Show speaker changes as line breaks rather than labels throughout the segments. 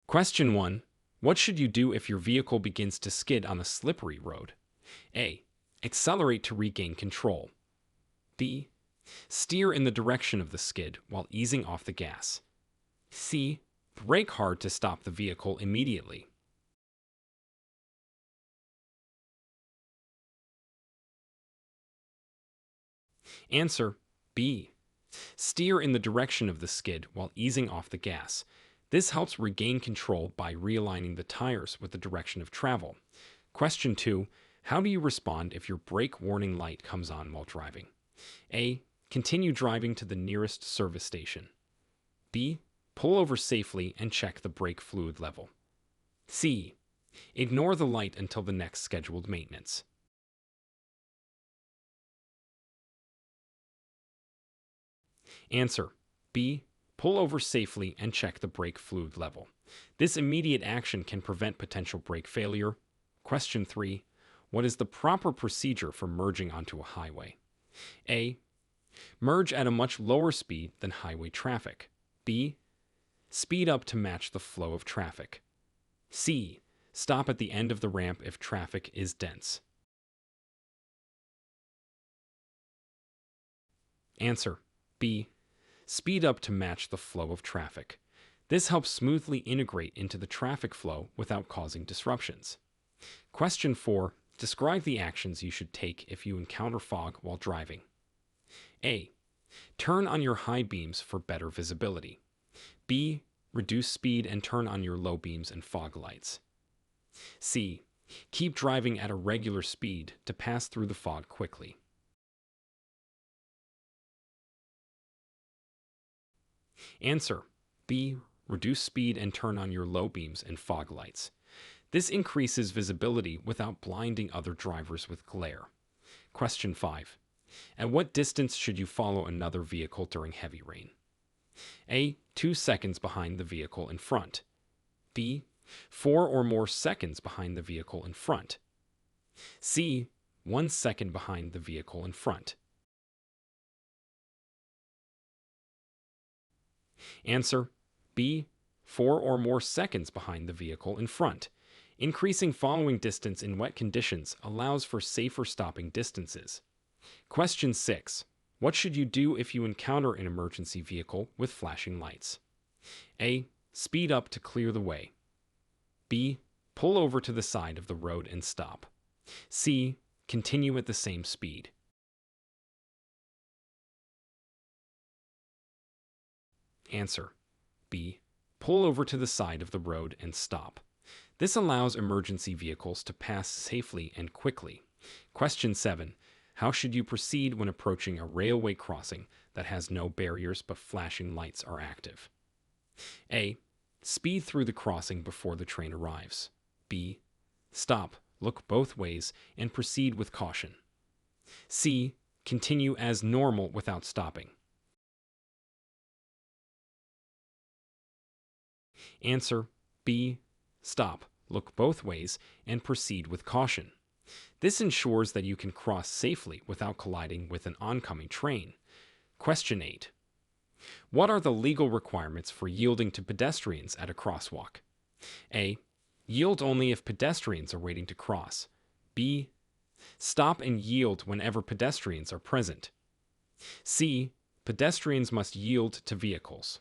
Question 1. What should you do if your vehicle begins to skid on a slippery road? A. Accelerate to regain control. B. Steer in the direction of the skid while easing off the gas. C. Brake hard to stop the vehicle immediately. Answer B. Steer in the direction of the skid while easing off the gas. This helps regain control by realigning the tires with the direction of travel. Question 2. How do you respond if your brake warning light comes on while driving? A. Continue driving to the nearest service station. B. Pull over safely and check the brake fluid level. C. Ignore the light until the next scheduled maintenance. Answer B. Pull over safely and check the brake fluid level. This immediate action can prevent potential brake failure. Question 3. What is the proper procedure for merging onto a highway? A. Merge at a much lower speed than highway traffic. B. Speed up to match the flow of traffic. C. Stop at the end of the ramp if traffic is dense. Answer B. Speed up to match the flow of traffic. This helps smoothly integrate into the traffic flow without causing disruptions. Question 4. Describe the actions you should take if you encounter fog while driving. A. Turn on your high beams for better visibility. B. Reduce speed and turn on your low beams and fog lights. C. Keep driving at a regular speed to pass through the fog quickly. Answer B. Reduce speed and turn on your low beams and fog lights. This increases visibility without blinding other drivers with glare. Question 5. At what distance should you follow another vehicle during heavy rain? A. 2 seconds behind the vehicle in front. B. 4 or more seconds behind the vehicle in front. C. 1 second behind the vehicle in front. Answer B. 4 or more seconds behind the vehicle in front. Increasing following distance in wet conditions allows for safer stopping distances. Question 6. What should you do if you encounter an emergency vehicle with flashing lights? A. Speed up to clear the way. B. Pull over to the side of the road and stop. C. Continue at the same speed. Answer B. Pull over to the side of the road and stop. This allows emergency vehicles to pass safely and quickly. Question 7. How should you proceed when approaching a railway crossing that has no barriers but flashing lights are active? A. Speed through the crossing before the train arrives. B. Stop, look both ways, and proceed with caution. C. Continue as normal without stopping. Answer B. Stop, look both ways, and proceed with caution. This ensures that you can cross safely without colliding with an oncoming train. Question 8. What are the legal requirements for yielding to pedestrians at a crosswalk? A. Yield only if pedestrians are waiting to cross. B. Stop and yield whenever pedestrians are present. C. Pedestrians must yield to vehicles.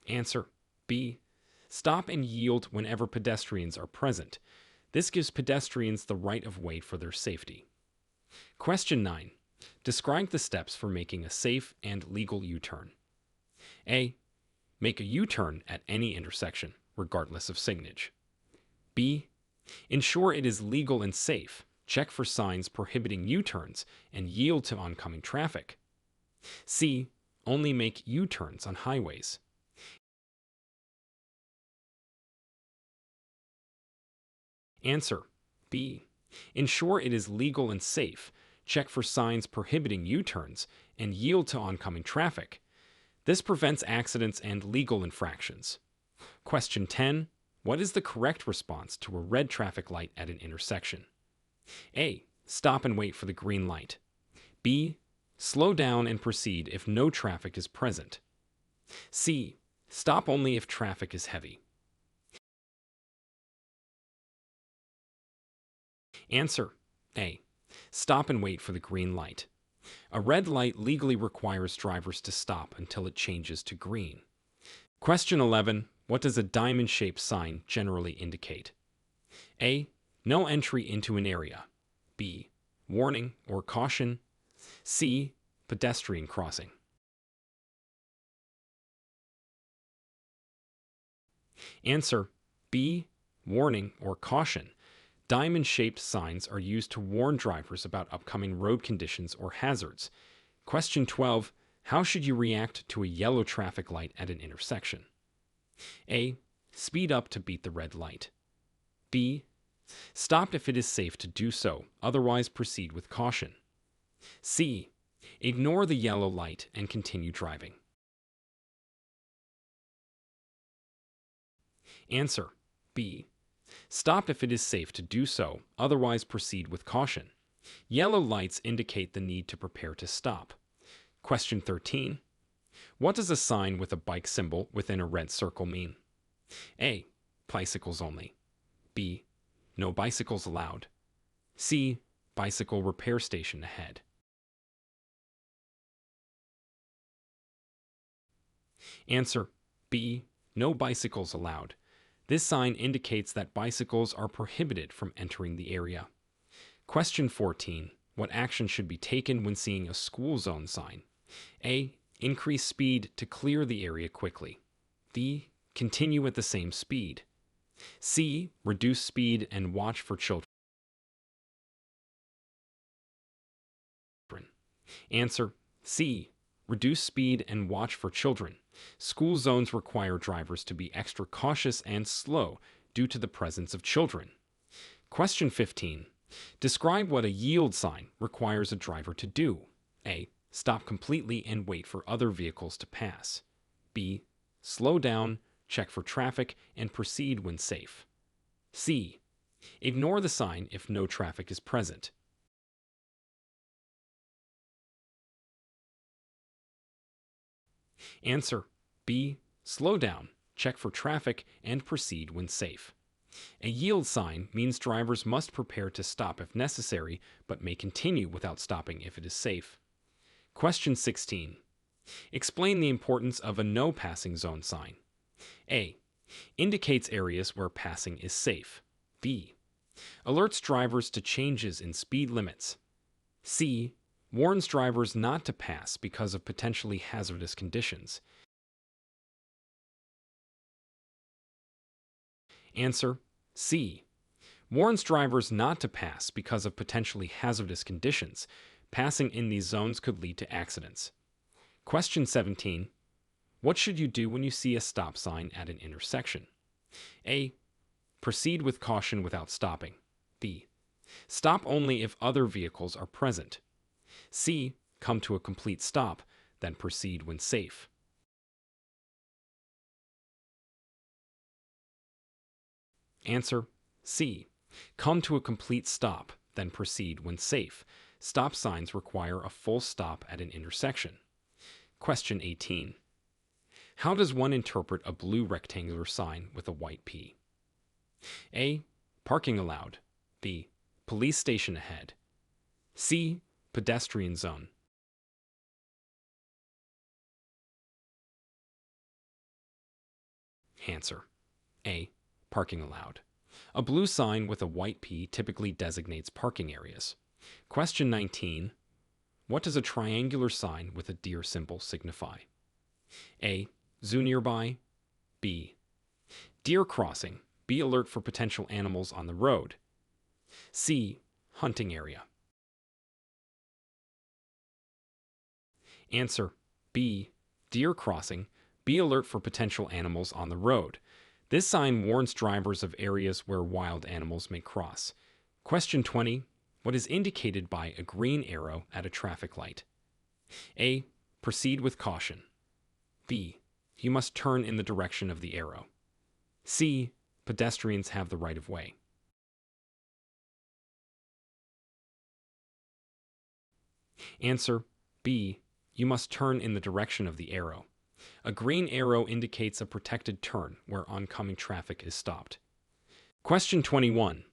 Answer B. Stop and yield whenever pedestrians are present. This gives pedestrians the right of way for their safety. Question 9. Describe the steps for making a safe and legal U-turn. A. Make a U-turn at any intersection, regardless of signage. B. Ensure it is legal and safe. Check for signs prohibiting U-turns and yield to oncoming traffic. C. Only make U-turns on highways. Answer B. Ensure it is legal and safe. Check for signs prohibiting U-turns and yield to oncoming traffic. This prevents accidents and legal infractions. Question 10. What is the correct response to a red traffic light at an intersection? A. Stop and wait for the green light. B. Slow down and proceed if no traffic is present. C. Stop only if traffic is heavy. Answer A. Stop and wait for the green light. A red light legally requires drivers to stop until it changes to green. Question 11. What does a diamond-shaped sign generally indicate? A. No entry into an area. B. Warning or caution. C. Pedestrian crossing. Answer B. Warning or caution. Diamond-shaped signs are used to warn drivers about upcoming road conditions or hazards. Question 12. How should you react to a yellow traffic light at an intersection? A. Speed up to beat the red light. B. Stop if it is safe to do so, otherwise proceed with caution. C. Ignore the yellow light and continue driving. Answer B. Stop if it is safe to do so, otherwise proceed with caution. Yellow lights indicate the need to prepare to stop. Question 13. What does a sign with a bike symbol within a red circle mean? A. Bicycles only. B. No bicycles allowed. C. Bicycle repair station ahead. Answer B. No bicycles allowed. This sign indicates that bicycles are prohibited from entering the area. Question 14. What action should be taken when seeing a school zone sign? A. Increase speed to clear the area quickly. B. Continue at the same speed. C. Reduce speed and watch for children. Answer C. Reduce speed and watch for children. School zones require drivers to be extra cautious and slow due to the presence of children. Question 15. Describe what a yield sign requires a driver to do. A. Stop completely and wait for other vehicles to pass. B. Slow down, check for traffic, and proceed when safe. C. Ignore the sign if no traffic is present. Answer B. Slow down, check for traffic, and proceed when safe. A yield sign means drivers must prepare to stop if necessary, but may continue without stopping if it is safe. Question 16. Explain the importance of a no passing zone sign. A. Indicates areas where passing is safe. B. Alerts drivers to changes in speed limits. C. Warns drivers not to pass because of potentially hazardous conditions. Answer C. Warns drivers not to pass because of potentially hazardous conditions. Passing in these zones could lead to accidents. Question 17. What should you do when you see a stop sign at an intersection? A. Proceed with caution without stopping. B. Stop only if other vehicles are present. C. Come to a complete stop, then proceed when safe. Answer C. Come to a complete stop, then proceed when safe. Stop signs require a full stop at an intersection. Question 18. How does one interpret a blue rectangular sign with a white P? A. Parking allowed. B. Police station ahead. C. Pedestrian zone. Answer A. Parking allowed. A blue sign with a white P typically designates parking areas. Question 19. What does a triangular sign with a deer symbol signify? A. Zoo nearby. B. Deer crossing. Be alert for potential animals on the road. C. Hunting area. Answer B. Deer crossing. Be alert for potential animals on the road. This sign warns drivers of areas where wild animals may cross. Question 20. What is indicated by a green arrow at a traffic light? A. Proceed with caution. B. You must turn in the direction of the arrow. C. Pedestrians have the right of way. Answer B. You must turn in the direction of the arrow. A green arrow indicates a protected turn where oncoming traffic is stopped. Question 21.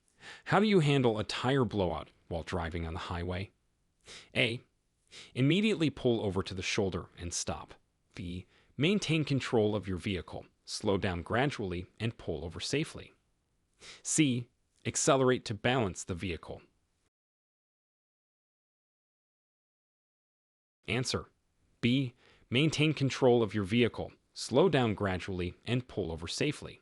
How do you handle a tire blowout while driving on the highway? A. Immediately pull over to the shoulder and stop. B. Maintain control of your vehicle. Slow down gradually and pull over safely. C. Accelerate to balance the vehicle. Answer. B. Maintain control of your vehicle. Slow down gradually and pull over safely.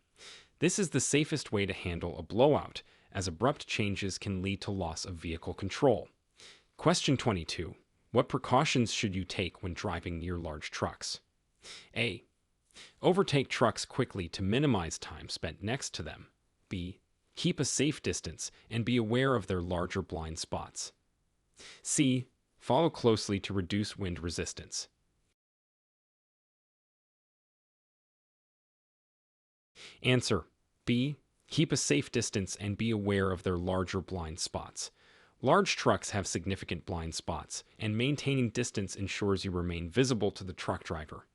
This is the safest way to handle a blowout, as abrupt changes can lead to loss of vehicle control. Question 22. What precautions should you take when driving near large trucks? A. Overtake trucks quickly to minimize time spent next to them. B. Keep a safe distance and be aware of their larger blind spots. C. Follow closely to reduce wind resistance. Answer. B. Keep a safe distance and be aware of their larger blind spots. Large trucks have significant blind spots, and maintaining distance ensures you remain visible to the truck driver.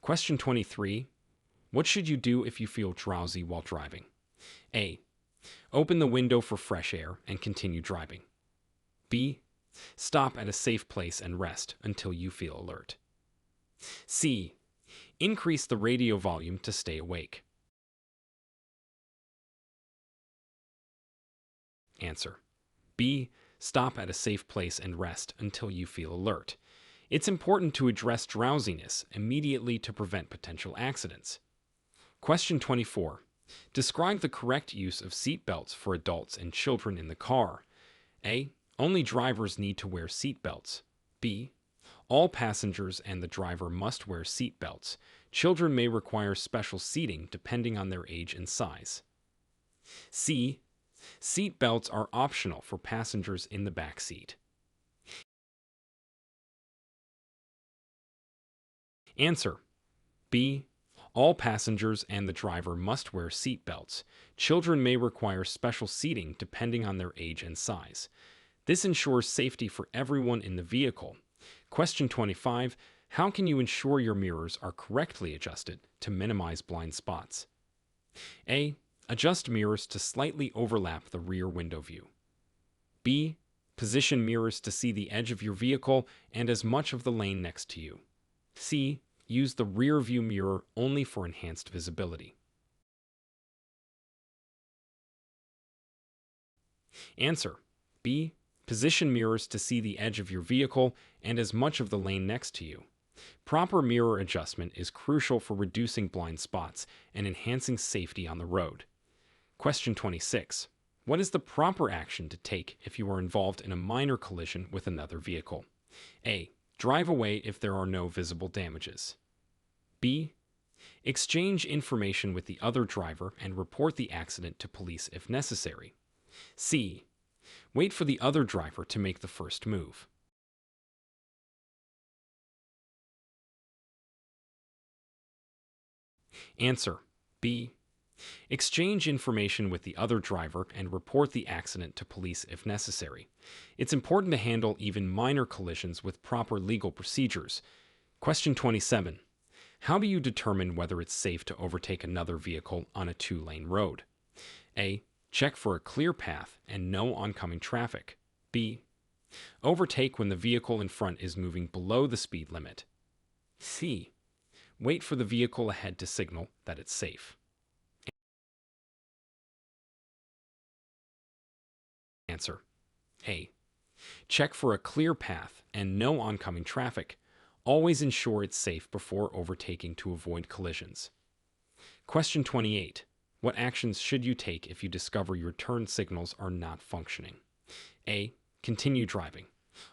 Question 23. What should you do if you feel drowsy while driving? A. Open the window for fresh air and continue driving. B. Stop at a safe place and rest until you feel alert. C. Increase the radio volume to stay awake. Answer. B. Stop at a safe place and rest until you feel alert. It's important to address drowsiness immediately to prevent potential accidents. Question 24. Describe the correct use of seat belts for adults and children in the car. A. Only drivers need to wear seat belts. B. All passengers and the driver must wear seat belts. Children may require special seating depending on their age and size. C. Seat belts are optional for passengers in the back seat. Answer. B. All passengers and the driver must wear seat belts. Children may require special seating depending on their age and size. This ensures safety for everyone in the vehicle. Question 25. How can you ensure your mirrors are correctly adjusted to minimize blind spots? A. Adjust mirrors to slightly overlap the rear window view. B. Position mirrors to see the edge of your vehicle and as much of the lane next to you. C. Use the rear view mirror only for enhanced visibility. Answer. B. Position mirrors to see the edge of your vehicle and as much of the lane next to you. Proper mirror adjustment is crucial for reducing blind spots and enhancing safety on the road. Question 26. What is the proper action to take if you are involved in a minor collision with another vehicle? A. Drive away if there are no visible damages. B. Exchange information with the other driver and report the accident to police if necessary. C. Wait for the other driver to make the first move. Answer. B. Exchange information with the other driver and report the accident to police if necessary. It's important to handle even minor collisions with proper legal procedures. Question 27. How do you determine whether it's safe to overtake another vehicle on a two-lane road? A. Check for a clear path and no oncoming traffic. B. Overtake when the vehicle in front is moving below the speed limit. C. Wait for the vehicle ahead to signal that it's safe. Answer. A. Check for a clear path and no oncoming traffic. Always ensure it's safe before overtaking to avoid collisions. Question 28. What actions should you take if you discover your turn signals are not functioning? A. Continue driving.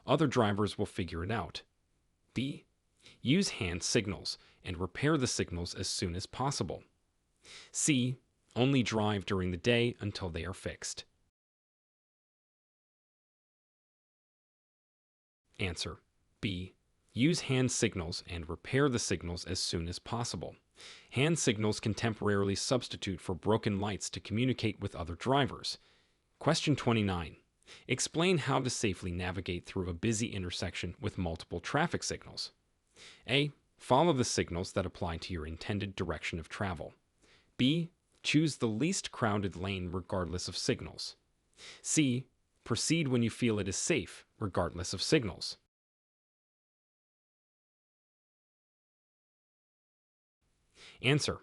Other drivers will figure it out. B. Use hand signals and repair the signals as soon as possible. C. Only drive during the day until they are fixed. Answer. B. Use hand signals and repair the signals as soon as possible. Hand signals can temporarily substitute for broken lights to communicate with other drivers. Question 29. Explain how to safely navigate through a busy intersection with multiple traffic signals. A. Follow the signals that apply to your intended direction of travel. B. Choose the least crowded lane regardless of signals. C. Proceed when you feel it is safe, regardless of signals. Answer: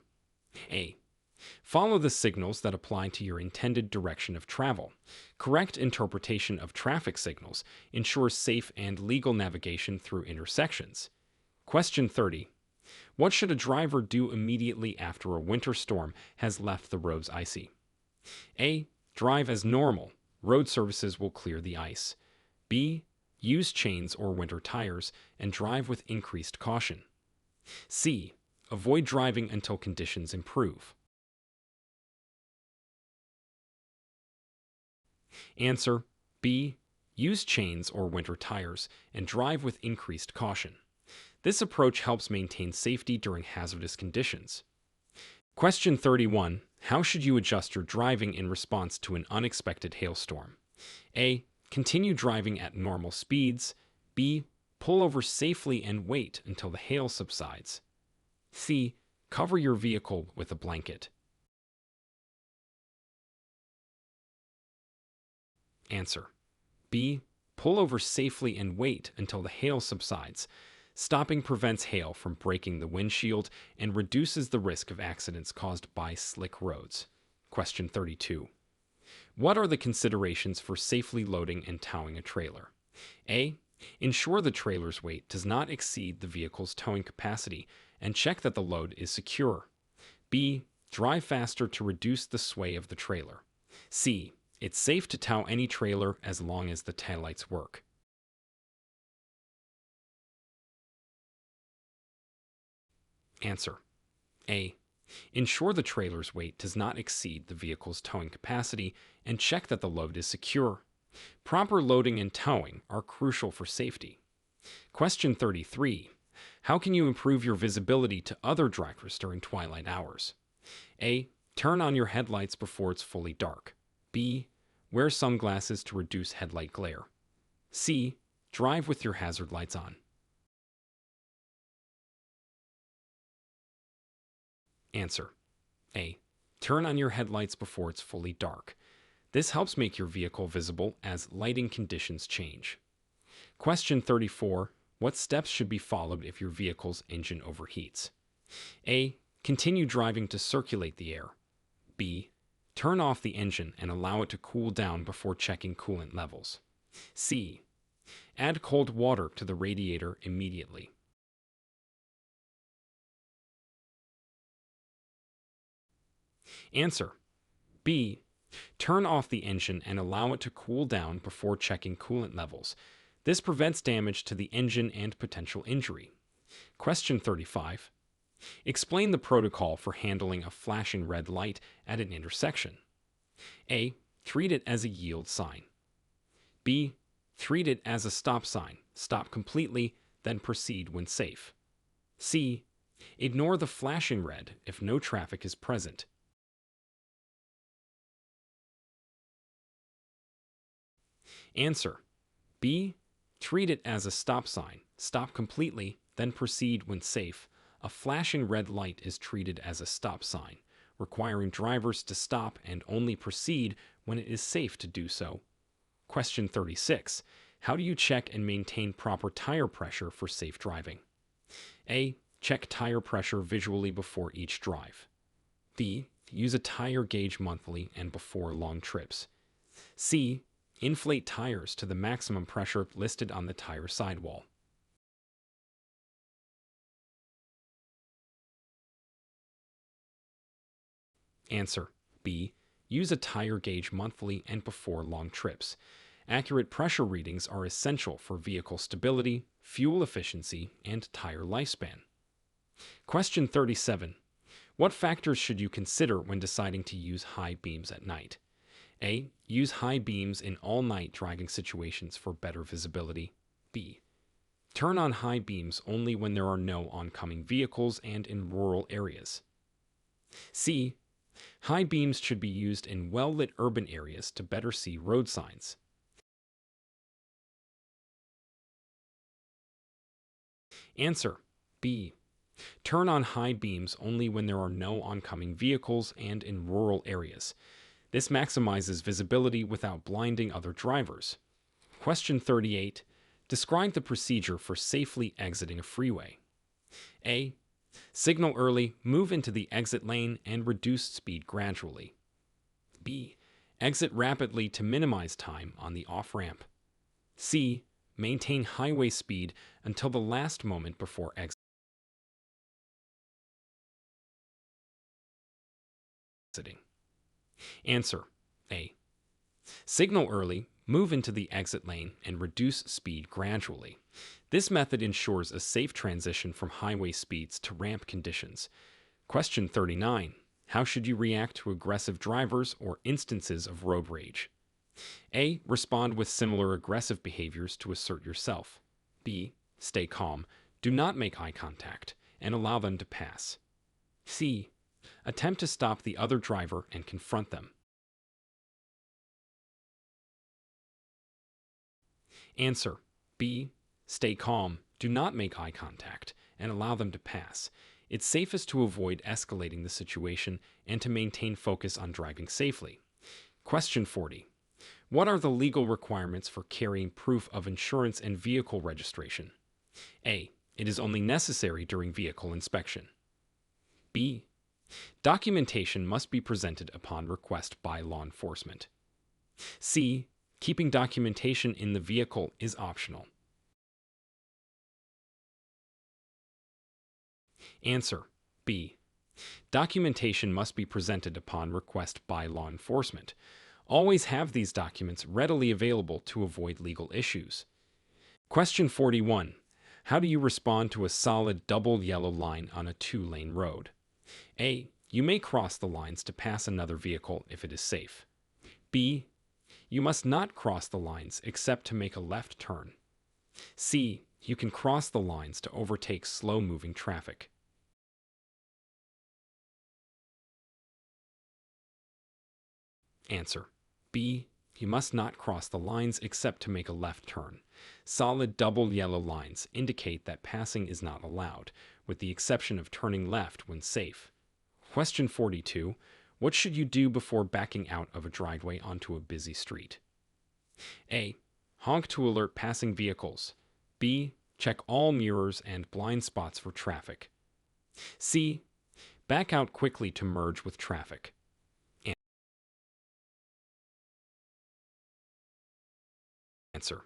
A. Follow the signals that apply to your intended direction of travel. Correct interpretation of traffic signals ensures safe and legal navigation through intersections. Question 30. What should a driver do immediately after a winter storm has left the roads icy? A. Drive as normal. Road services will clear the ice. B. Use chains or winter tires and drive with increased caution. C. Avoid driving until conditions improve. Answer: B. Use chains or winter tires and drive with increased caution. This approach helps maintain safety during hazardous conditions. Question 31. How should you adjust your driving in response to an unexpected hailstorm? A. Continue driving at normal speeds. B. Pull over safely and wait until the hail subsides. C. Cover your vehicle with a blanket. Answer: B. Pull over safely and wait until the hail subsides. Stopping prevents hail from breaking the windshield and reduces the risk of accidents caused by slick roads. Question 32. What are the considerations for safely loading and towing a trailer? A. Ensure the trailer's weight does not exceed the vehicle's towing capacity and check that the load is secure. B. Drive faster to reduce the sway of the trailer. C. It's safe to tow any trailer as long as the taillights work. Answer: A. Ensure the trailer's weight does not exceed the vehicle's towing capacity and check that the load is secure. Proper loading and towing are crucial for safety. Question 33. How can you improve your visibility to other drivers during twilight hours? A. Turn on your headlights before it's fully dark. B. Wear sunglasses to reduce headlight glare. C. Drive with your hazard lights on. Answer: A. Turn on your headlights before it's fully dark. This helps make your vehicle visible as lighting conditions change. Question 34. What steps should be followed if your vehicle's engine overheats? A. Continue driving to circulate the air. B. Turn off the engine and allow it to cool down before checking coolant levels. C. Add cold water to the radiator immediately. Answer: B. Turn off the engine and allow it to cool down before checking coolant levels. This prevents damage to the engine and potential injury. Question 35. Explain the protocol for handling a flashing red light at an intersection. A. Treat it as a yield sign. B. Treat it as a stop sign. Stop completely, then proceed when safe. C. Ignore the flashing red if no traffic is present. Answer: B. Treat it as a stop sign. Stop completely, then proceed when safe. A flashing red light is treated as a stop sign, requiring drivers to stop and only proceed when it is safe to do so. Question 36. How do you check and maintain proper tire pressure for safe driving? A. Check tire pressure visually before each drive. B. Use a tire gauge monthly and before long trips. C. Inflate tires to the maximum pressure listed on the tire sidewall. Answer: B. Use a tire gauge monthly and before long trips. Accurate pressure readings are essential for vehicle stability, fuel efficiency, and tire lifespan. Question 37. What factors should you consider when deciding to use high beams at night? A. Use high beams in all-night driving situations for better visibility. B. Turn on high beams only when there are no oncoming vehicles and in rural areas. C. High beams should be used in well-lit urban areas to better see road signs. Answer: B. Turn on high beams only when there are no oncoming vehicles and in rural areas. This maximizes visibility without blinding other drivers. Question 38. Describe the procedure for safely exiting a freeway. A. Signal early, move into the exit lane, and reduce speed gradually. B. Exit rapidly to minimize time on the off-ramp. C. Maintain highway speed until the last moment before exiting. Answer. A. Signal early, move into the exit lane, and reduce speed gradually. This method ensures a safe transition from highway speeds to ramp conditions. Question 39. How should you react to aggressive drivers or instances of road rage? A. Respond with similar aggressive behaviors to assert yourself. B. Stay calm, do not make eye contact, and allow them to pass. C. Attempt to stop the other driver and confront them. Answer. B. Stay calm, do not make eye contact, and allow them to pass. It's safest to avoid escalating the situation and to maintain focus on driving safely. Question 40. What are the legal requirements for carrying proof of insurance and vehicle registration? A. It is only necessary during vehicle inspection. B. Documentation must be presented upon request by law enforcement. C. Keeping documentation in the vehicle is optional. Answer. B. Documentation must be presented upon request by law enforcement. Always have these documents readily available to avoid legal issues. Question 41. How do you respond to a solid double yellow line on a two-lane road? A. You may cross the lines to pass another vehicle if it is safe. B. You must not cross the lines except to make a left turn. C. You can cross the lines to overtake slow-moving traffic. Answer. B. You must not cross the lines except to make a left turn. Solid double yellow lines indicate that passing is not allowed, with the exception of turning left when safe. Question 42. What should you do before backing out of a driveway onto a busy street? A. Honk to alert passing vehicles. B. Check all mirrors and blind spots for traffic. C. Back out quickly to merge with traffic. Answer.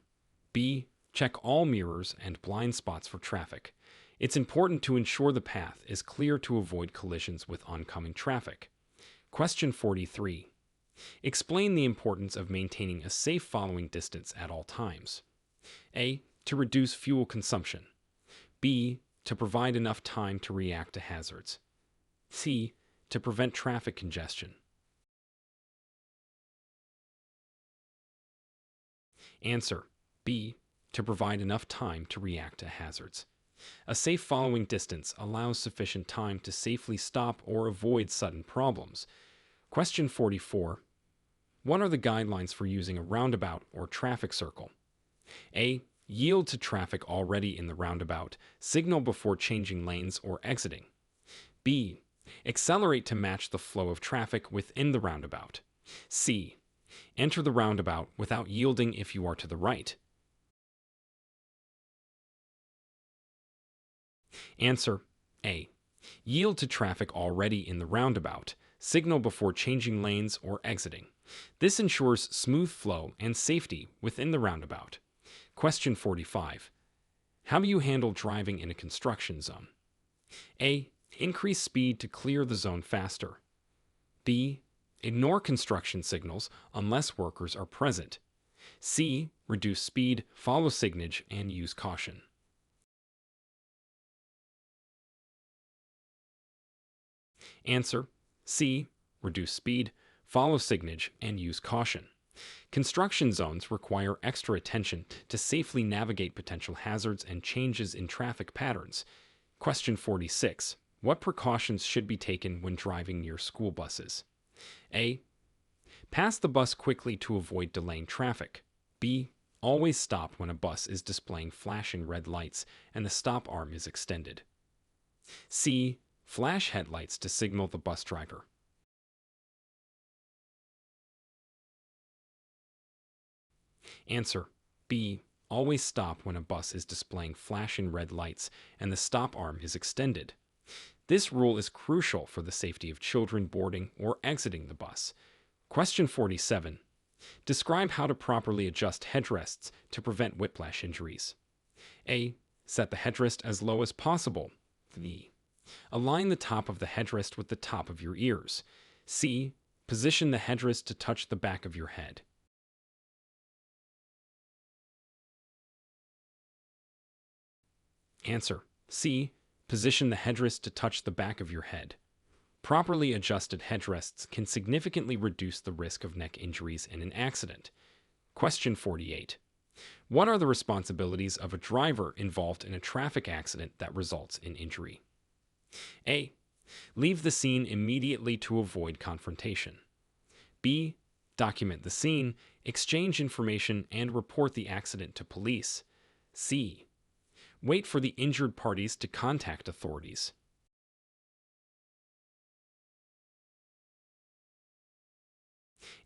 B. Check all mirrors and blind spots for traffic. It's important to ensure the path is clear to avoid collisions with oncoming traffic. Question 43. Explain the importance of maintaining a safe following distance at all times. A. To reduce fuel consumption. B. To provide enough time to react to hazards. C. To prevent traffic congestion. Answer. B. To provide enough time to react to hazards. A safe following distance allows sufficient time to safely stop or avoid sudden problems. Question 44. What are the guidelines for using a roundabout or traffic circle? A. Yield to traffic already in the roundabout. Signal before changing lanes or exiting. B. Accelerate to match the flow of traffic within the roundabout. C. Enter the roundabout without yielding if you are to the right. Answer. A. Yield to traffic already in the roundabout. Signal before changing lanes or exiting. This ensures smooth flow and safety within the roundabout. Question 45. How do you handle driving in a construction zone? A. Increase speed to clear the zone faster. B. Ignore construction signals unless workers are present. C. Reduce speed, follow signage, and use caution. Answer. C. Reduce speed, follow signage, and use caution. Construction zones require extra attention to safely navigate potential hazards and changes in traffic patterns. Question 46. What precautions should be taken when driving near school buses? A. Pass the bus quickly to avoid delaying traffic. B. Always stop when a bus is displaying flashing red lights and the stop arm is extended. C. Flash headlights to signal the bus driver. Answer: B. Always stop when a bus is displaying flashing red lights and the stop arm is extended. This rule is crucial for the safety of children boarding or exiting the bus. Question 47. Describe how to properly adjust headrests to prevent whiplash injuries. A. Set the headrest as low as possible. B. Align the top of the headrest with the top of your ears. C. Position the headrest to touch the back of your head. Answer: C. Position the headrest to touch the back of your head. Properly adjusted headrests can significantly reduce the risk of neck injuries in an accident. Question 48. What are the responsibilities of a driver involved in a traffic accident that results in injury? A. Leave the scene immediately to avoid confrontation. B. Document the scene, exchange information, and report the accident to police. C. Wait for the injured parties to contact authorities.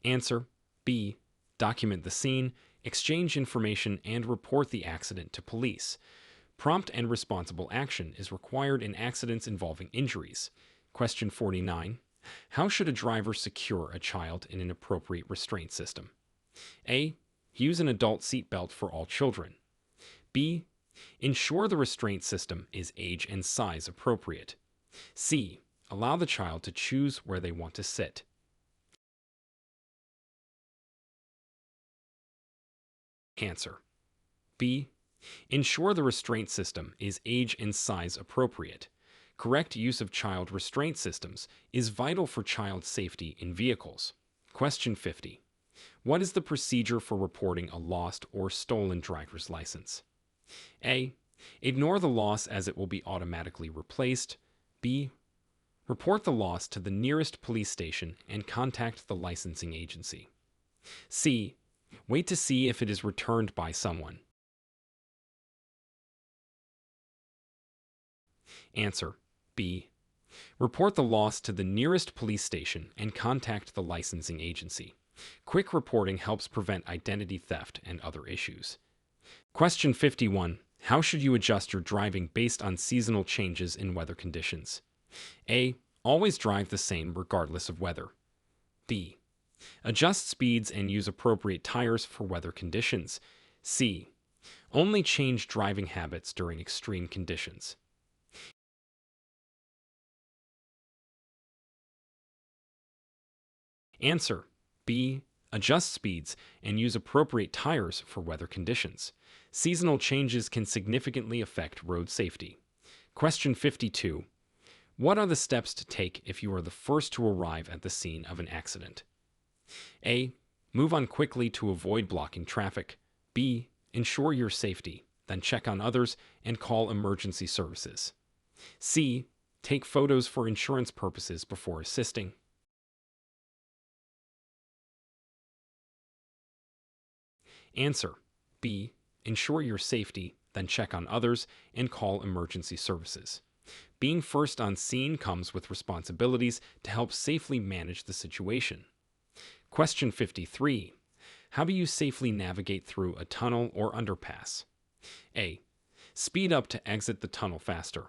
Answer: B. Document the scene, exchange information, and report the accident to police. Prompt and responsible action is required in accidents involving injuries. Question 49. How should a driver secure a child in an appropriate restraint system? A. Use an adult seatbelt for all children. B. Ensure the restraint system is age and size appropriate. C. Allow the child to choose where they want to sit. Answer: B. Ensure the restraint system is age and size appropriate. Correct use of child restraint systems is vital for child safety in vehicles. Question 50. What is the procedure for reporting a lost or stolen driver's license? A. Ignore the loss as it will be automatically replaced. B. Report the loss to the nearest police station and contact the licensing agency. C. Wait to see if it is returned by someone. Answer: B. Report the loss to the nearest police station and contact the licensing agency. Quick reporting helps prevent identity theft and other issues. Question 51. How should you adjust your driving based on seasonal changes in weather conditions? A. Always drive the same regardless of weather. B. Adjust speeds and use appropriate tires for weather conditions. C. Only change driving habits during extreme conditions. Answer: B. Adjust speeds and use appropriate tires for weather conditions. Seasonal changes can significantly affect road safety. Question 52. What are the steps to take if you are the first to arrive at the scene of an accident? A. Move on quickly to avoid blocking traffic. B. Ensure your safety, then check on others and call emergency services. C. Take photos for insurance purposes before assisting. Answer: B. Ensure your safety, then check on others and call emergency services. Being first on scene comes with responsibilities to help safely manage the situation. Question 53. How do you safely navigate through a tunnel or underpass? A. Speed up to exit the tunnel faster.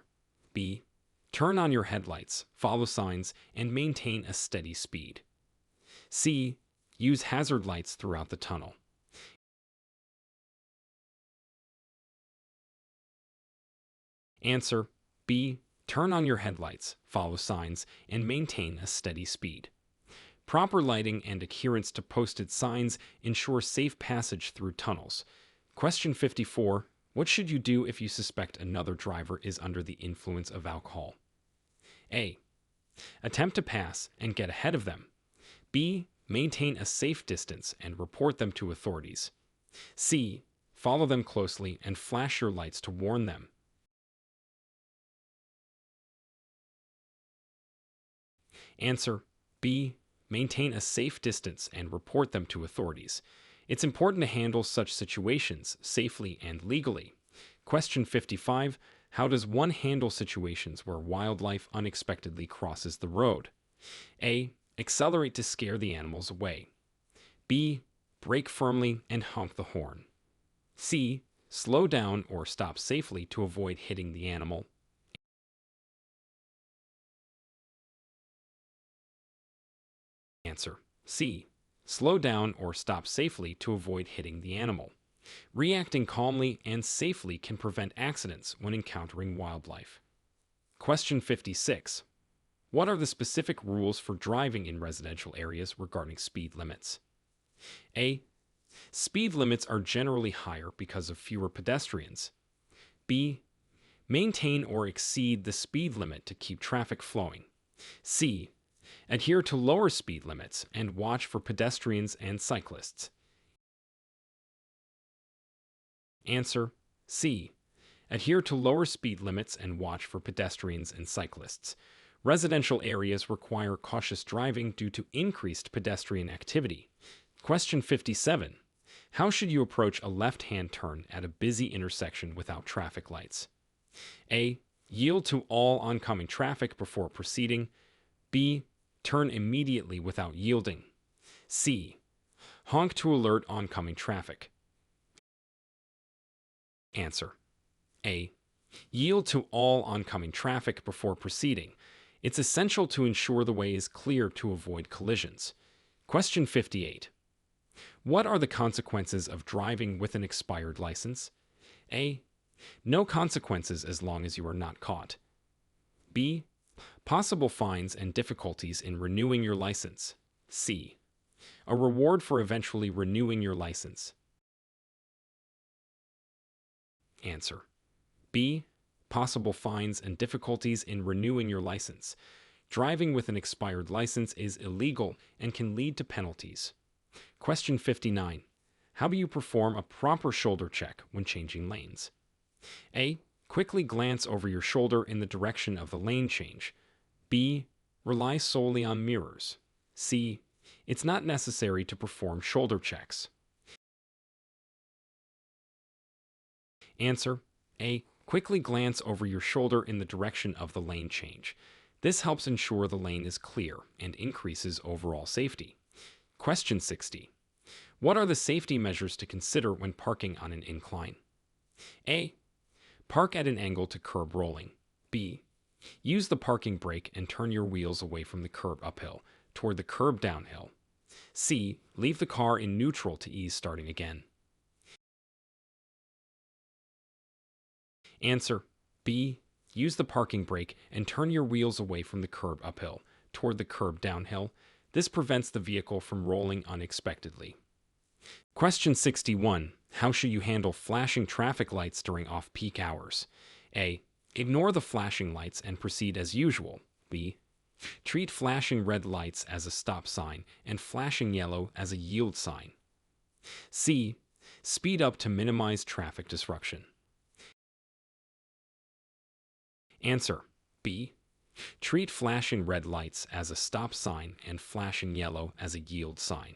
B. Turn on your headlights, follow signs, and maintain a steady speed. C. Use hazard lights throughout the tunnel. Answer: B. Turn on your headlights, follow signs, and maintain a steady speed. Proper lighting and adherence to posted signs ensure safe passage through tunnels. Question 54. What should you do if you suspect another driver is under the influence of alcohol? A. Attempt to pass and get ahead of them. B. Maintain a safe distance and report them to authorities. C. Follow them closely and flash your lights to warn them. Answer: B. Maintain a safe distance and report them to authorities. It's important to handle such situations safely and legally. Question 55. How does one handle situations where wildlife unexpectedly crosses the road? A. Accelerate to scare the animals away. B. Brake firmly and honk the horn. C. Slow down or stop safely to avoid hitting the animal. Answer: C. Slow down or stop safely to avoid hitting the animal. Reacting calmly and safely can prevent accidents when encountering wildlife. Question 56. What are the specific rules for driving in residential areas regarding speed limits? A. Speed limits are generally higher because of fewer pedestrians. B. Maintain or exceed the speed limit to keep traffic flowing. C. Adhere to lower speed limits and watch for pedestrians and cyclists. Answer: C. Adhere to lower speed limits and watch for pedestrians and cyclists. Residential areas require cautious driving due to increased pedestrian activity. Question 57. How should you approach a left-hand turn at a busy intersection without traffic lights? A. Yield to all oncoming traffic before proceeding. B. Turn immediately without yielding. C. Honk to alert oncoming traffic. Answer: A. Yield to all oncoming traffic before proceeding. It's essential to ensure the way is clear to avoid collisions. Question 58. What are the consequences of driving with an expired license? A. No consequences as long as you are not caught. B. Possible fines and difficulties in renewing your license. C. A reward for eventually renewing your license. Answer: B. Possible fines and difficulties in renewing your license. Driving with an expired license is illegal and can lead to penalties. Question 59. How do you perform a proper shoulder check when changing lanes? A. Quickly glance over your shoulder in the direction of the lane change. B. Rely solely on mirrors. C. It's not necessary to perform shoulder checks. Answer: A. Quickly glance over your shoulder in the direction of the lane change. This helps ensure the lane is clear and increases overall safety. Question 60. What are the safety measures to consider when parking on an incline? A. Park at an angle to curb rolling. B. Use the parking brake and turn your wheels away from the curb uphill toward the curb downhill. C. Leave the car in neutral to ease starting again. Answer: B. Use the parking brake and turn your wheels away from the curb uphill toward the curb downhill. This prevents the vehicle from rolling unexpectedly. Question 61. How should you handle flashing traffic lights during off-peak hours? A. Ignore the flashing lights and proceed as usual. B. Treat flashing red lights as a stop sign and flashing yellow as a yield sign. C. Speed up to minimize traffic disruption. Answer: B. Treat flashing red lights as a stop sign and flashing yellow as a yield sign.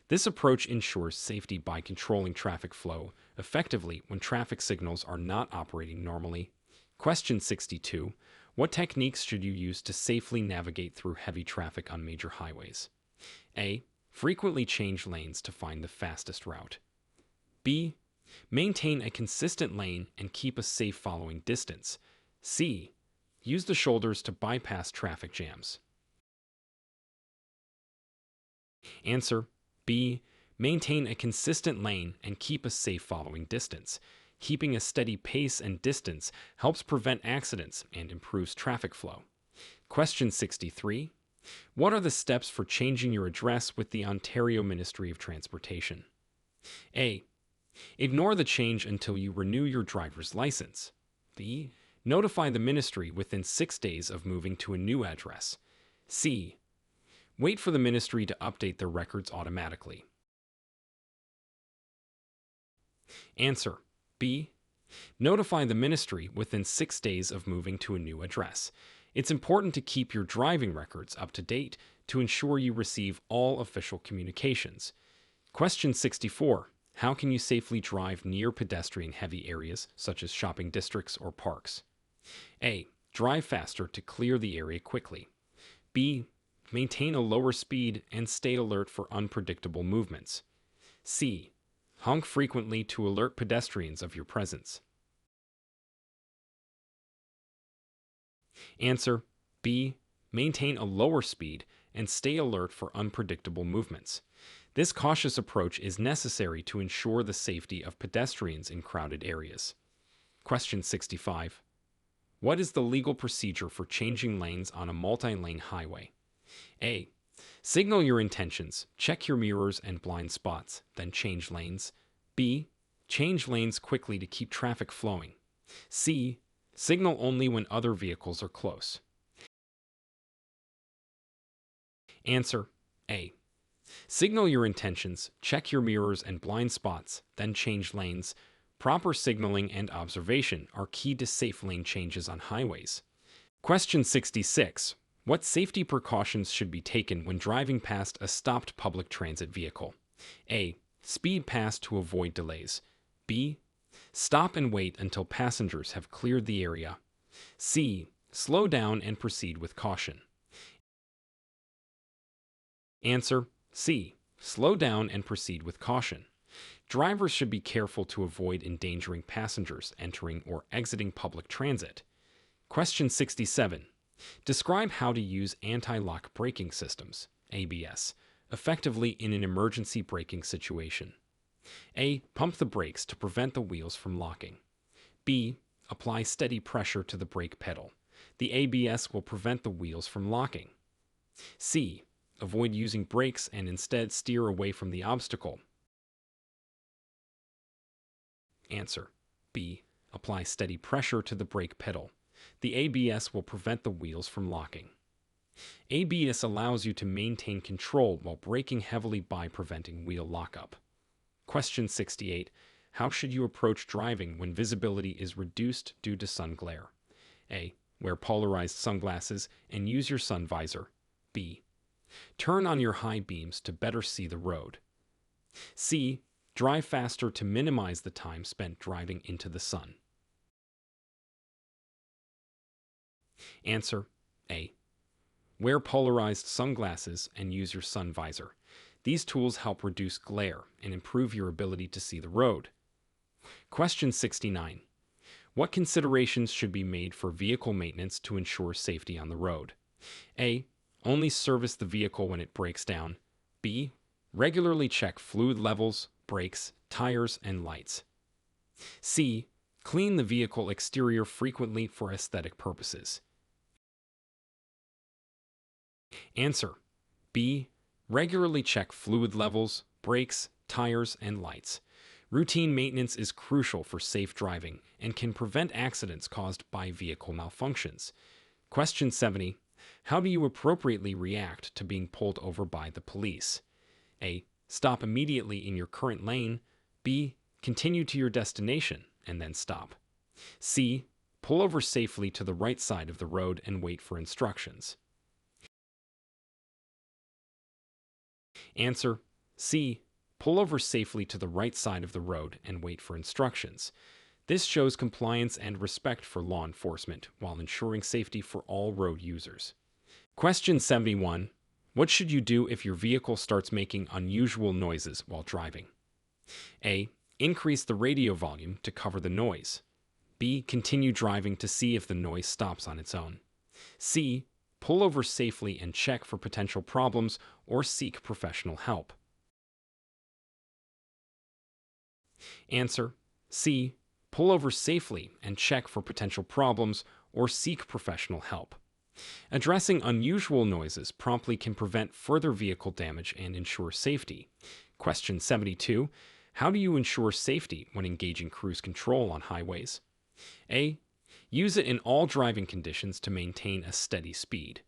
This approach ensures safety by controlling traffic flow effectively when traffic signals are not operating normally. Question 62. What techniques should you use to safely navigate through heavy traffic on major highways? A. Frequently change lanes to find the fastest route. B. Maintain a consistent lane and keep a safe following distance. C. Use the shoulders to bypass traffic jams. Answer: B. Maintain a consistent lane and keep a safe following distance. Keeping a steady pace and distance helps prevent accidents and improves traffic flow. Question 63. What are the steps for changing your address with the Ontario Ministry of Transportation? A. Ignore the change until you renew your driver's license. B. Notify the ministry within 6 days of moving to a new address. C. Wait for the ministry to update their records automatically. Answer: B. Notify the ministry within 6 days of moving to a new address. It's important to keep your driving records up to date to ensure you receive all official communications. Question 64. How can you safely drive near pedestrian-heavy areas such as shopping districts or parks? A. Drive faster to clear the area quickly. B. Maintain a lower speed and stay alert for unpredictable movements. C. Honk frequently to alert pedestrians of your presence. Answer B. Maintain a lower speed and stay alert for unpredictable movements. This cautious approach is necessary to ensure the safety of pedestrians in crowded areas. Question 65. What is the legal procedure for changing lanes on a multi-lane highway? A. Signal your intentions, check your mirrors and blind spots, then change lanes. B. Change lanes quickly to keep traffic flowing. C. Signal only when other vehicles are close. Answer A. Signal your intentions, check your mirrors and blind spots, then change lanes. Proper signaling and observation are key to safe lane changes on highways. Question 66. What safety precautions should be taken when driving past a stopped public transit vehicle? A. Speed past to avoid delays. B. Stop and wait until passengers have cleared the area. C. Slow down and proceed with caution. Answer C. Slow down and proceed with caution. Drivers should be careful to avoid endangering passengers entering or exiting public transit. Question 67. Describe how to use anti-lock braking systems, ABS, effectively in an emergency braking situation. A. Pump the brakes to prevent the wheels from locking. B. Apply steady pressure to the brake pedal. The ABS will prevent the wheels from locking. C. Avoid using brakes and instead steer away from the obstacle. Answer B. Apply steady pressure to the brake pedal. The ABS will prevent the wheels from locking. ABS allows you to maintain control while braking heavily by preventing wheel lockup. Question 68. How should you approach driving when visibility is reduced due to sun glare? A. Wear polarized sunglasses and use your sun visor. B. Turn on your high beams to better see the road. C. Drive faster to minimize the time spent driving into the sun. Answer A. Wear polarized sunglasses and use your sun visor. These tools help reduce glare and improve your ability to see the road. Question 69. What considerations should be made for vehicle maintenance to ensure safety on the road? A. Only service the vehicle when it breaks down. B. Regularly check fluid levels, brakes, tires, and lights. C. Clean the vehicle exterior frequently for aesthetic purposes. Answer B. Regularly check fluid levels, brakes, tires, and lights. Routine maintenance is crucial for safe driving and can prevent accidents caused by vehicle malfunctions. Question 70. How do you appropriately react to being pulled over by the police? A. Stop immediately in your current lane. B. Continue to your destination and then stop. C. Pull over safely to the right side of the road and wait for instructions. Answer C. Pull over safely to the right side of the road and wait for instructions. This shows compliance and respect for law enforcement while ensuring safety for all road users. Question 71. What should you do if your vehicle starts making unusual noises while driving? A. Increase the radio volume to cover the noise. B. Continue driving to see if the noise stops on its own. C. Pull over safely and check for potential problems or seek professional help. Answer C. Pull over safely and check for potential problems or seek professional help. Addressing unusual noises promptly can prevent further vehicle damage and ensure safety. Question 72. How do you ensure safety when engaging cruise control on highways? A. Use it in all driving conditions to maintain a steady speed.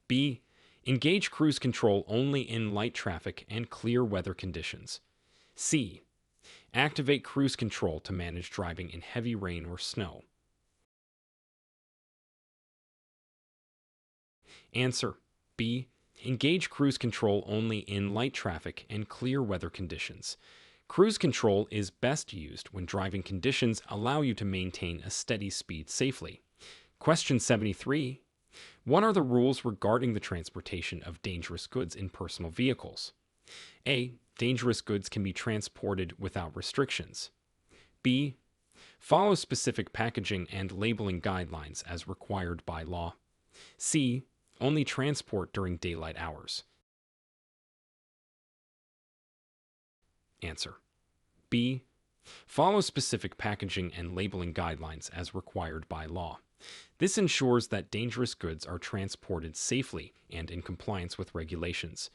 B. Engage cruise control only in light traffic and clear weather conditions. C. Activate cruise control to manage driving in heavy rain or snow. Answer B. Engage cruise control only in light traffic and clear weather conditions. Cruise control is best used when driving conditions allow you to maintain a steady speed safely. Question 73. What are the rules regarding the transportation of dangerous goods in personal vehicles? A. Dangerous goods can be transported without restrictions. B. Follow specific packaging and labeling guidelines as required by law. C. Only transport during daylight hours. Answer. B. Follow specific packaging and labeling guidelines as required by law. This ensures that dangerous goods are transported safely and in compliance with regulations.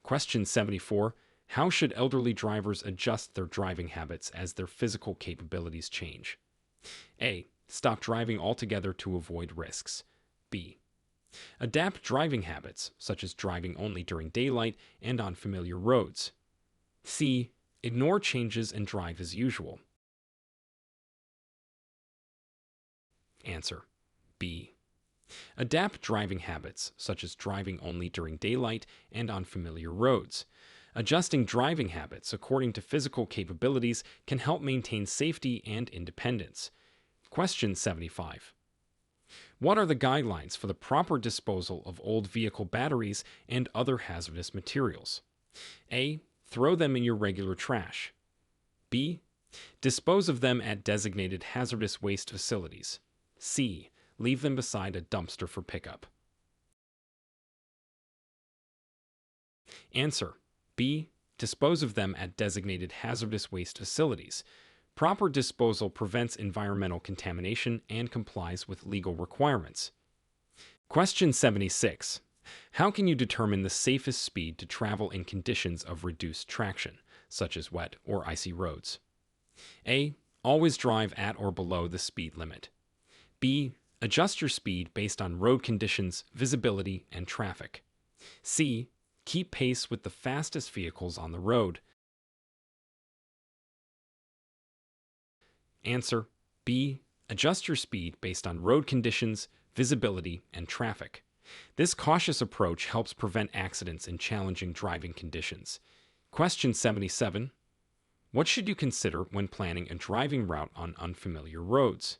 Question 74. How should elderly drivers adjust their driving habits as their physical capabilities change? A. Stop driving altogether to avoid risks. B. Adapt driving habits, such as driving only during daylight and on familiar roads. C. Ignore changes and drive as usual. Answer. B. Adapt driving habits, such as driving only during daylight and on familiar roads. Adjusting driving habits according to physical capabilities can help maintain safety and independence. Question 75. What are the guidelines for the proper disposal of old vehicle batteries and other hazardous materials? A. Throw them in your regular trash. B. Dispose of them at designated hazardous waste facilities. C. Leave them beside a dumpster for pickup. Answer. B. Dispose of them at designated hazardous waste facilities. Proper disposal prevents environmental contamination and complies with legal requirements. Question 76. How can you determine the safest speed to travel in conditions of reduced traction, such as wet or icy roads? A. Always drive at or below the speed limit. B. Adjust your speed based on road conditions, visibility, and traffic. C. Keep pace with the fastest vehicles on the road. Answer. B. Adjust your speed based on road conditions, visibility, and traffic. This cautious approach helps prevent accidents in challenging driving conditions. Question 77. What should you consider when planning a driving route on unfamiliar roads?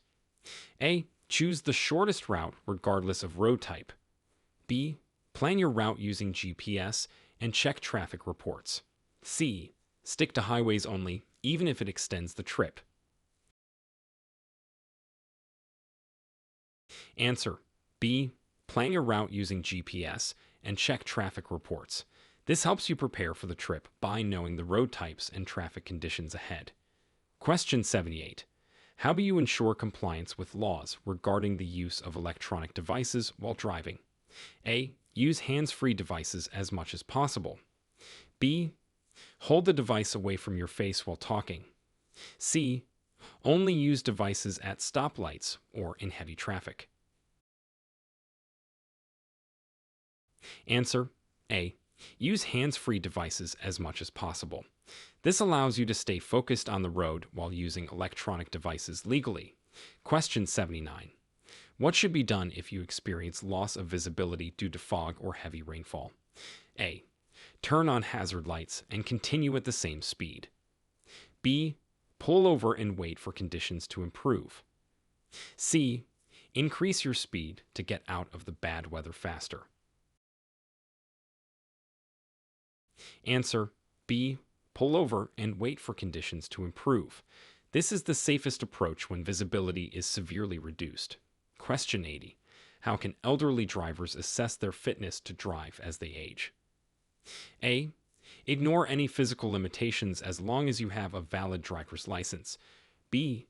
A. Choose the shortest route regardless of road type. B. Plan your route using GPS and check traffic reports. C. Stick to highways only, even if it extends the trip. Answer. B. Plan your route using GPS and check traffic reports. This helps you prepare for the trip by knowing the road types and traffic conditions ahead. Question 78. How do you ensure compliance with laws regarding the use of electronic devices while driving? A. Use hands-free devices as much as possible. B. Hold the device away from your face while talking. C. Only use devices at stoplights or in heavy traffic. Answer. A. Use hands-free devices as much as possible. This allows you to stay focused on the road while using electronic devices legally. Question 79. What should be done if you experience loss of visibility due to fog or heavy rainfall? A. Turn on hazard lights and continue at the same speed. B. Pull over and wait for conditions to improve. C. Increase your speed to get out of the bad weather faster. Answer. B. Pull over and wait for conditions to improve. This is the safest approach when visibility is severely reduced. Question 80. How can elderly drivers assess their fitness to drive as they age? A. Ignore any physical limitations as long as you have a valid driver's license. B.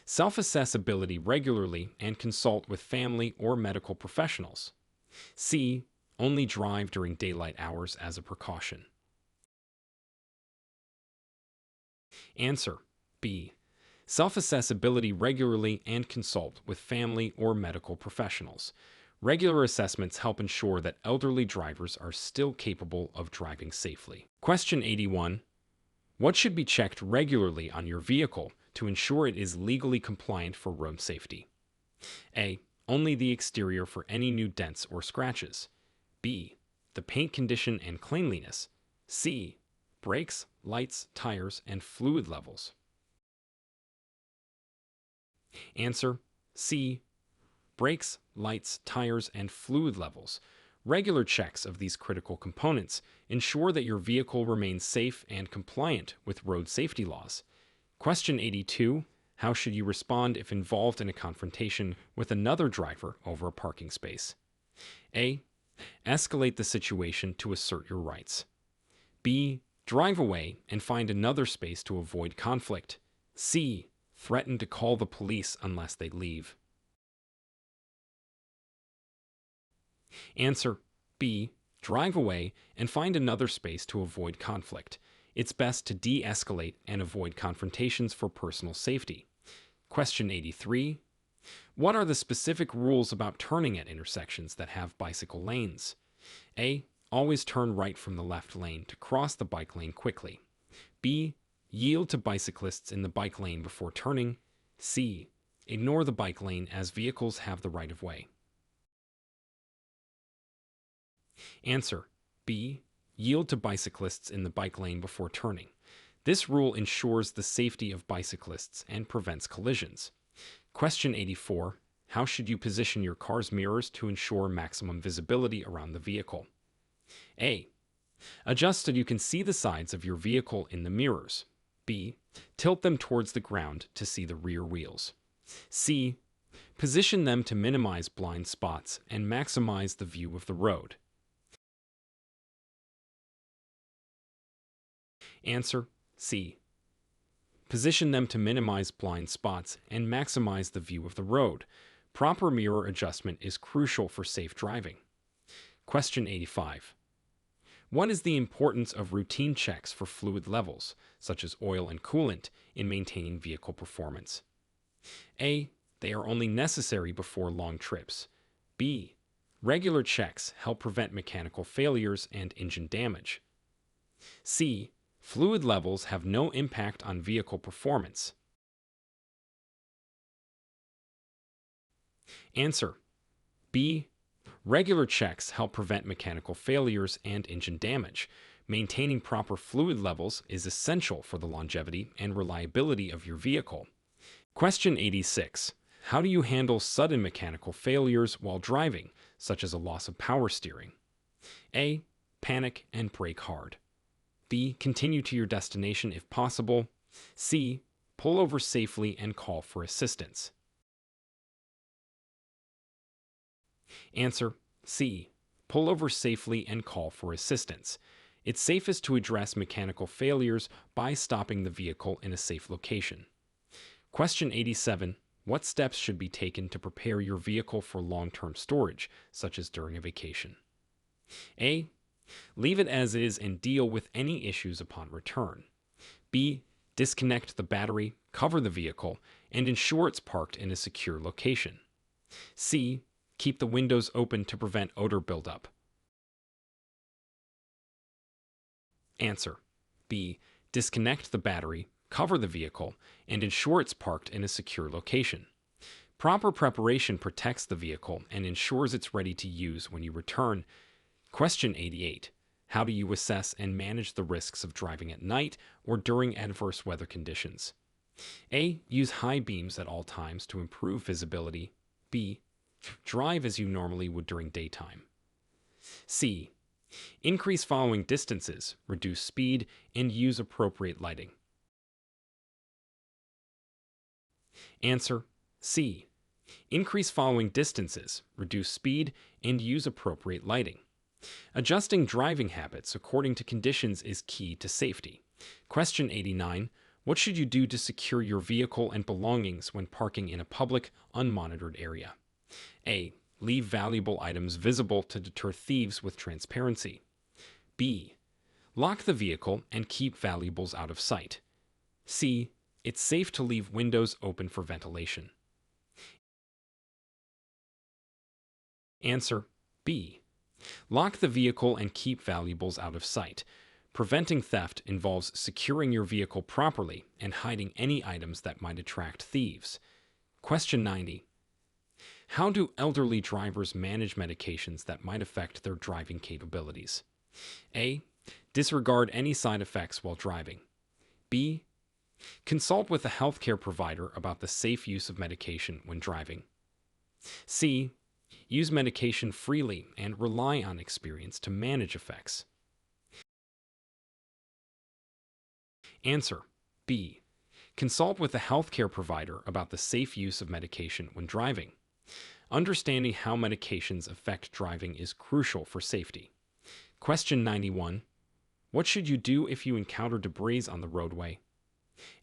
Self-assess ability regularly and consult with family or medical professionals. C. Only drive during daylight hours as a precaution. Answer. B. Self-assess ability regularly and consult with family or medical professionals. Regular assessments help ensure that elderly drivers are still capable of driving safely. Question 81. What should be checked regularly on your vehicle to ensure it is legally compliant for road safety? A. Only the exterior for any new dents or scratches. B. The paint condition and cleanliness. C. Brakes, lights, tires, and fluid levels. Answer. C. brakes, lights, tires, and fluid levels. Regular checks of these critical components ensure that your vehicle remains safe and compliant with road safety laws. Question 82. How should you respond if involved in a confrontation with another driver over a parking space? A. Escalate the situation to assert your rights. B. Drive away and find another space to avoid conflict. C. Threaten to call the police unless they leave. Answer B. Drive away and find another space to avoid conflict. It's best to de-escalate and avoid confrontations for personal safety. Question 83. What are the specific rules about turning at intersections that have bicycle lanes? A. Always turn right from the left lane to cross the bike lane quickly. B. Yield to bicyclists in the bike lane before turning. C. Ignore the bike lane as vehicles have the right of way. Answer B. Yield to bicyclists in the bike lane before turning. This rule ensures the safety of bicyclists and prevents collisions. Question 84. How should you position your car's mirrors to ensure maximum visibility around the vehicle? A. Adjust so you can see the sides of your vehicle in the mirrors. B. Tilt them towards the ground to see the rear wheels. C. Position them to minimize blind spots and maximize the view of the road. Answer C. Position them to minimize blind spots and maximize the view of the road. Proper mirror adjustment is crucial for safe driving. Question 85. What is the importance of routine checks for fluid levels, such as oil and coolant, in maintaining vehicle performance? A. They are only necessary before long trips. B. Regular checks help prevent mechanical failures and engine damage. C. Fluid levels have no impact on vehicle performance. Answer B. Regular checks help prevent mechanical failures and engine damage. Maintaining proper fluid levels is essential for the longevity and reliability of your vehicle. Question 86. How do you handle sudden mechanical failures while driving, such as a loss of power steering? A. Panic and brake hard. B. Continue to your destination if possible. C. Pull over safely and call for assistance. Answer C. Pull over safely and call for assistance. It's safest to address mechanical failures by stopping the vehicle in a safe location. Question 87. What steps should be taken to prepare your vehicle for long-term storage, such as during a vacation? A. Leave it as is and deal with any issues upon return. B. Disconnect the battery, cover the vehicle, and ensure it's parked in a secure location. C. Keep the windows open to prevent odor buildup. Answer B. Disconnect the battery, cover the vehicle, and ensure it's parked in a secure location. Proper preparation protects the vehicle and ensures it's ready to use when you return. Question 88. How do you assess and manage the risks of driving at night or during adverse weather conditions? A. Use high beams at all times to improve visibility. B. Drive as you normally would during daytime. C. Increase following distances, reduce speed, and use appropriate lighting. Answer C. Increase following distances, reduce speed, and use appropriate lighting. Adjusting driving habits according to conditions is key to safety. Question 89. What should you do to secure your vehicle and belongings when parking in a public, unmonitored area? A. Leave valuable items visible to deter thieves with transparency. B. Lock the vehicle and keep valuables out of sight. C. It's safe to leave windows open for ventilation. Answer B. Lock the vehicle and keep valuables out of sight. Preventing theft involves securing your vehicle properly and hiding any items that might attract thieves. Question 90. How do elderly drivers manage medications that might affect their driving capabilities? A. Disregard any side effects while driving. B. Consult with a healthcare provider about the safe use of medication when driving. C. Use medication freely and rely on experience to manage effects. Answer B. Consult with a healthcare provider about the safe use of medication when driving. Understanding how medications affect driving is crucial for safety. Question 91. What should you do if you encounter debris on the roadway?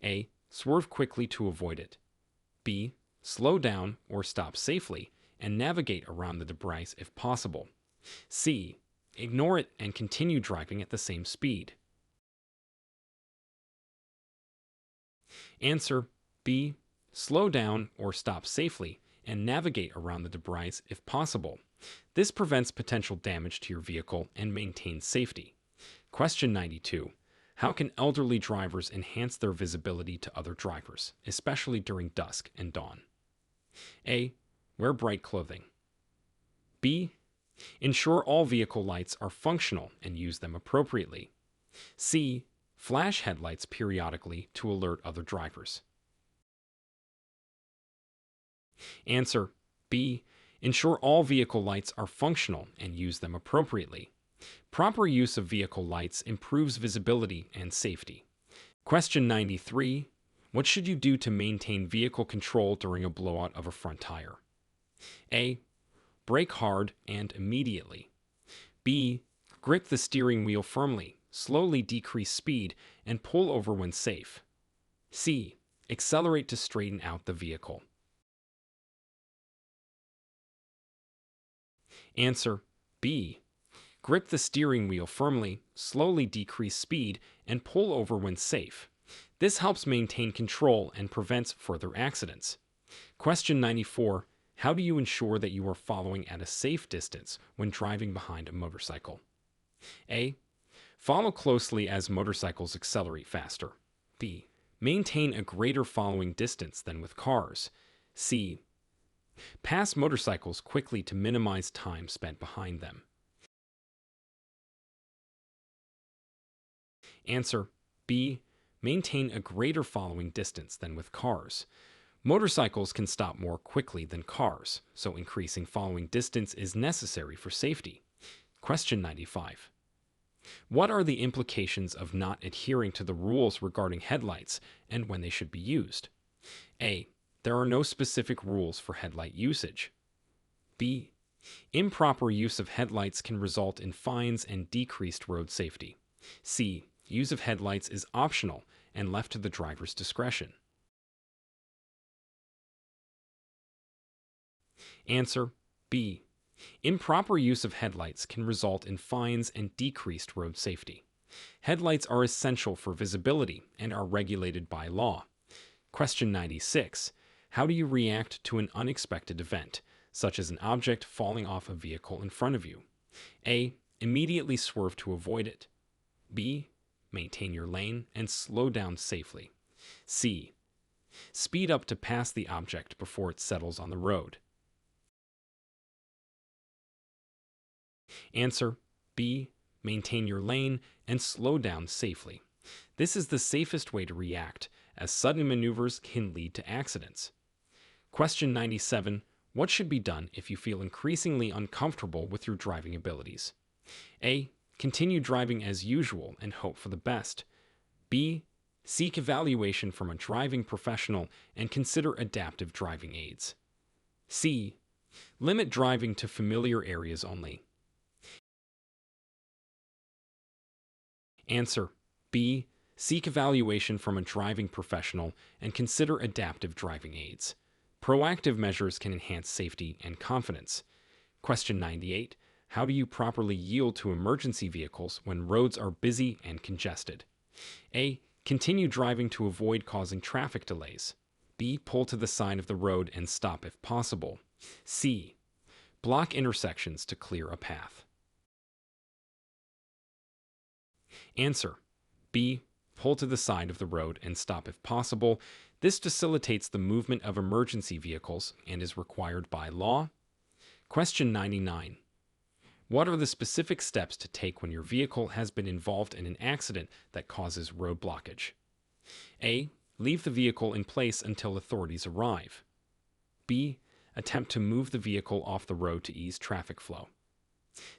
A. Swerve quickly to avoid it. B. Slow down or stop safely and navigate around the debris if possible. C. Ignore it and continue driving at the same speed. Answer B. Slow down or stop safely and navigate around the debris if possible. This prevents potential damage to your vehicle and maintains safety. Question 92. How can elderly drivers enhance their visibility to other drivers, especially during dusk and dawn? A. Wear bright clothing. B. Ensure all vehicle lights are functional and use them appropriately. C. Flash headlights periodically to alert other drivers. Answer B. Ensure all vehicle lights are functional and use them appropriately. Proper use of vehicle lights improves visibility and safety. Question 93. What should you do to maintain vehicle control during a blowout of a front tire? A. Brake hard and immediately. B. Grip the steering wheel firmly, slowly decrease speed, and pull over when safe. C. Accelerate to straighten out the vehicle. Answer B. Grip the steering wheel firmly, slowly decrease speed, and pull over when safe. This helps maintain control and prevents further accidents. Question 94. How do you ensure that you are following at a safe distance when driving behind a motorcycle? A. Follow closely as motorcycles accelerate faster. B. Maintain a greater following distance than with cars. C. Pass motorcycles quickly to minimize time spent behind them. Answer B. Maintain a greater following distance than with cars. Motorcycles can stop more quickly than cars, so increasing following distance is necessary for safety. Question 95. What are the implications of not adhering to the rules regarding headlights and when they should be used? A. There are no specific rules for headlight usage. B. Improper use of headlights can result in fines and decreased road safety. C. Use of headlights is optional and left to the driver's discretion. Answer B. Improper use of headlights can result in fines and decreased road safety. Headlights are essential for visibility and are regulated by law. Question 96. How do you react to an unexpected event, such as an object falling off a vehicle in front of you? A. Immediately swerve to avoid it. B. Maintain your lane and slow down safely. C. Speed up to pass the object before it settles on the road. Answer B. Maintain your lane and slow down safely. This is the safest way to react, as sudden maneuvers can lead to accidents. Question 97. What should be done if you feel increasingly uncomfortable with your driving abilities? A. Continue driving as usual and hope for the best. B. Seek evaluation from a driving professional and consider adaptive driving aids. C. Limit driving to familiar areas only. Answer B. Seek evaluation from a driving professional and consider adaptive driving aids. Proactive measures can enhance safety and confidence. Question 98. How do you properly yield to emergency vehicles when roads are busy and congested? A. Continue driving to avoid causing traffic delays. B. Pull to the side of the road and stop if possible. C. Block intersections to clear a path. Answer B. Pull to the side of the road and stop if possible. This facilitates the movement of emergency vehicles and is required by law. Question 99. What are the specific steps to take when your vehicle has been involved in an accident that causes road blockage? A. Leave the vehicle in place until authorities arrive. B. Attempt to move the vehicle off the road to ease traffic flow.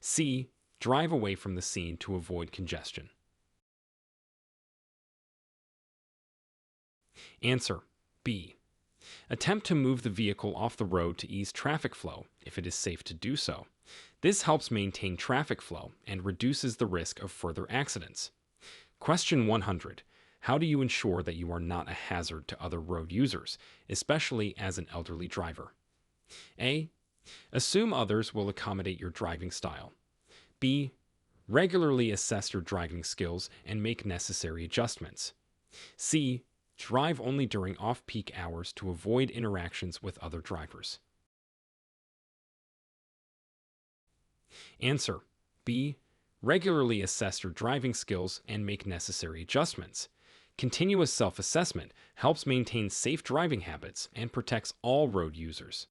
C. Drive away from the scene to avoid congestion. Answer B. Attempt to move the vehicle off the road to ease traffic flow if it is safe to do so. This helps maintain traffic flow and reduces the risk of further accidents. Question 100. How do you ensure that you are not a hazard to other road users, especially as an elderly driver? A. Assume others will accommodate your driving style. B. Regularly assess your driving skills and make necessary adjustments. C. Drive only during off-peak hours to avoid interactions with other drivers. Answer B. Regularly assess your driving skills and make necessary adjustments. Continuous self-assessment helps maintain safe driving habits and protects all road users.